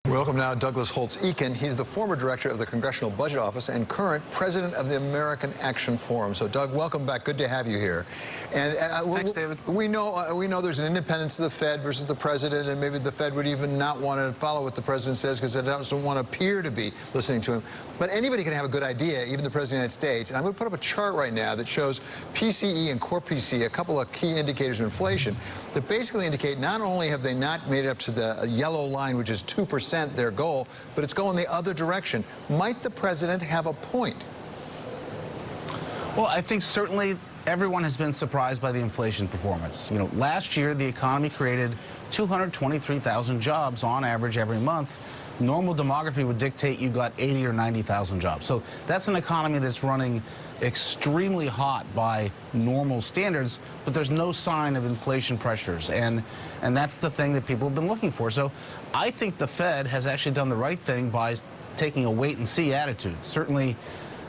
Welcome now, Douglas Holtz-Eakin. He's the former director of the Congressional Budget Office and current president of the American Action Forum. So, Doug, welcome back. Good to have you here. And thanks, David. We know there's an independence of the Fed versus the president, and maybe the Fed would even not want to follow what the president says because it doesn't want to appear to be listening to him. But anybody can have a good idea, even the president of the United States. And I'm going to put up a chart right now that shows PCE and core PCE, a couple of key indicators of inflation that basically indicate not only have they not made it up to the yellow line, which is 2%, their goal, but it's going the other direction. Might the president have a point? Well, I think certainly everyone has been surprised by the inflation performance. You know, last year the economy created 223,000 jobs on average every month. Normal demography would dictate you got 80 or 90,000 jobs. So that's an economy that's running extremely hot by normal standards, but there's no sign of inflation pressures. And that's the thing that people have been looking for. So I think the Fed has actually done the right thing by taking a wait-and-see attitude. Certainly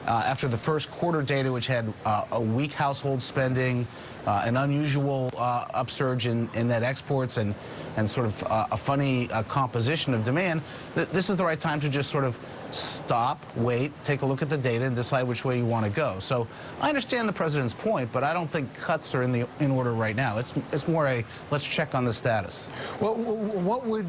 after the first quarter data, which had a weak household spending, an unusual upsurge in net exports and sort of a funny composition of demand, this is the right time to just sort of stop, wait, take a look at the data and decide which way you want to go. So I understand the president's point, but I don't think cuts are in order right now. It's more a let's check on the status. Well, what would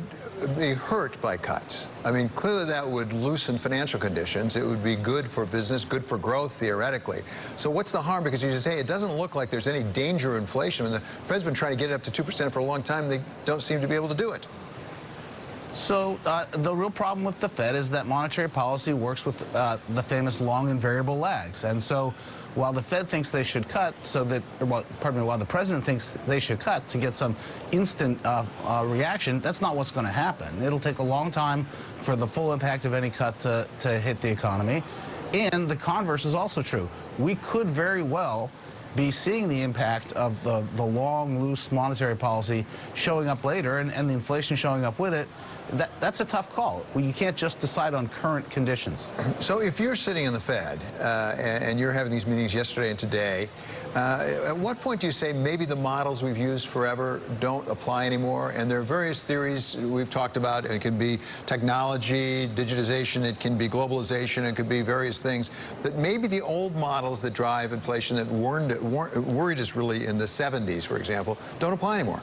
be hurt by cuts? I mean, clearly that would loosen financial conditions. It would be good for business, good for growth, theoretically. So what's the harm? Because you just say it doesn't look like there's any danger of inflation. I mean, the Fed's been trying to get it up to 2% for a long time. They don't seem to be able to do it. So the real problem with the Fed is that monetary policy works with the famous long and variable lags. And so while the Fed thinks they should cut while the president thinks they should cut to get some instant reaction, that's not what's going to happen. It'll take a long time for the full impact of any cut to hit the economy. And the converse is also true. We could very well be seeing the impact of the long, loose monetary policy showing up later and the inflation showing up with it. That's a tough call. You can't just decide on current conditions. So if you're sitting in the Fed and you're having these meetings yesterday and today, at what point do you say maybe the models we've used forever don't apply anymore? And there are various theories we've talked about. It can be technology, digitization, it can be globalization, it could be various things. But maybe the old models that drive inflation that worried us really in the 70s, for example, don't apply anymore.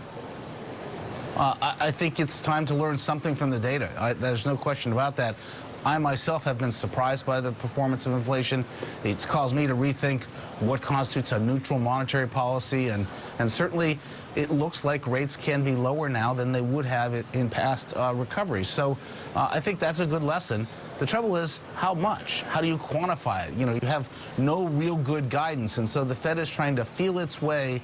I think it's time to learn something from the data. There's no question about that. I myself have been surprised by the performance of inflation. It's caused me to rethink what constitutes a neutral monetary policy, and certainly it looks like rates can be lower now than they would have in past recoveries. So I think that's a good lesson. The trouble is, how much? How do you quantify it? You know, you have no real good guidance, and so the Fed is trying to feel its way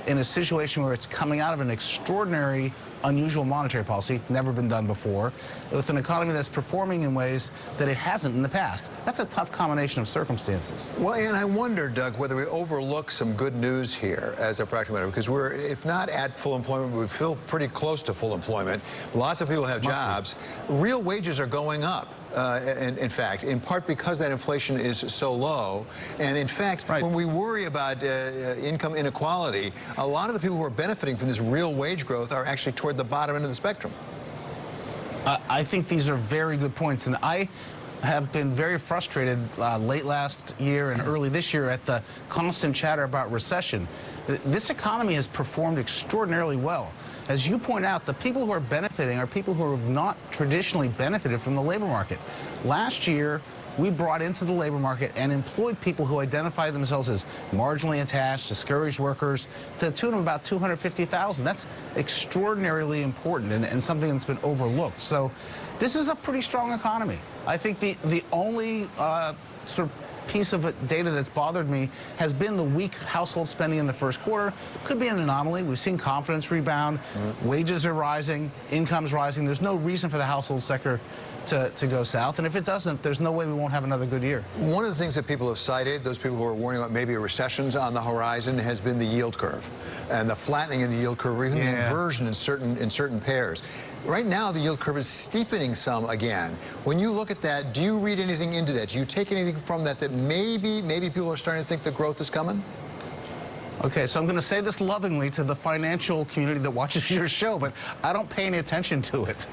in a situation where it's coming out of an extraordinary, unusual monetary policy, never been done before, with an economy that's performing in ways that it hasn't in the past. That's a tough combination of circumstances. Well, and I wonder, Doug, whether we overlook some good news here as a practical matter, because we're, if not at full employment, we feel pretty close to full employment. Lots of people have jobs. Real wages are going up. In fact, in part because that inflation is so low. And in fact, when we worry about income inequality, a lot of the people who are benefiting from this real wage growth are actually toward the bottom end of the spectrum. I think these are very good points. And I have been very frustrated late last year and early this year at the constant chatter about recession. This economy has performed extraordinarily well. As you point out, the people who are benefiting are people who have not traditionally benefited from the labor market. Last year, we brought into the labor market and employed people who identify themselves as marginally attached, discouraged workers, to the tune of about 250,000. That's extraordinarily important and something that's been overlooked. So this is a pretty strong economy. I think the only sort of piece of data that's bothered me has been the weak household spending in the first quarter. Could be an anomaly. We've seen confidence rebound. Wages are rising. Income's rising. There's no reason for the household sector to go south. And if it doesn't, there's no way we won't have another good year. One of the things that people have cited, those people who are warning about maybe a recession's on the horizon, has been the yield curve and the flattening of the yield curve, or even the inversion in certain pairs. Right now, the yield curve is steepening some again. When you look at that, do you read anything into that? Do you take anything from that maybe people are starting to think the growth is coming? Okay, so I'm going to say this lovingly to the financial community that watches your show, but I don't pay any attention to it.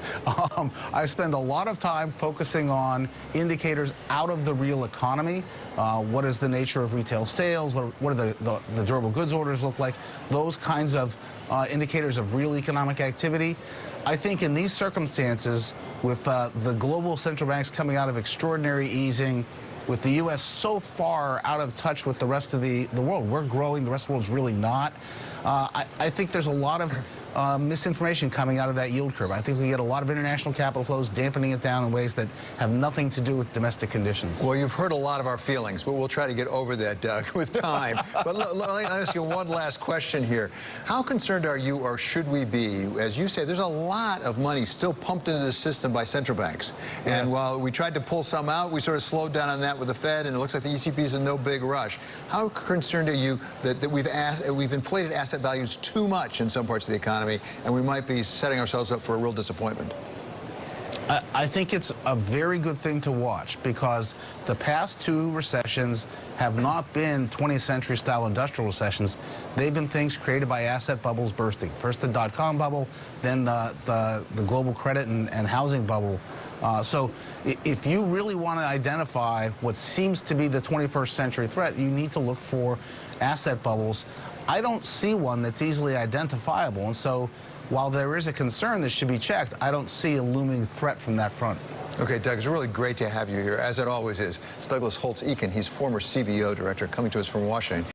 I spend a lot of time focusing on indicators out of the real economy. What is the nature of retail sales? What do the durable goods orders look like? Those kinds of indicators of real economic activity. I think in these circumstances, with the global central banks coming out of extraordinary easing, with the U.S. so far out of touch with the rest of the world, we're growing, the rest of the world's really not. I think there's a lot of misinformation coming out of that yield curve. I think we get a lot of international capital flows dampening it down in ways that have nothing to do with domestic conditions. Well, you've hurt a lot of our feelings, but we'll try to get over that, Doug, with time. But let me ask you one last question here. How concerned are you, or should we be? As you say, there's a lot of money still pumped into the system by central banks. Yeah. And while we tried to pull some out, we sort of slowed down on that with the Fed, and it looks like the ECB is in no big rush. How concerned are you that we've inflated asset values too much in some parts of the economy, and we might be setting ourselves up for a real disappointment? I think it's a very good thing to watch, because the past two recessions have not been 20th century style industrial recessions. They've been things created by asset bubbles bursting. First the dot-com bubble, then the global credit and housing bubble. So if you really want to identify what seems to be the 21st century threat, you need to look for asset bubbles. I don't see one that's easily identifiable, and so while there is a concern that should be checked, I don't see a looming threat from that front. Okay, Doug, it's really great to have you here, as it always is. It's Douglas Holtz-Eakin. He's former CBO director, coming to us from Washington.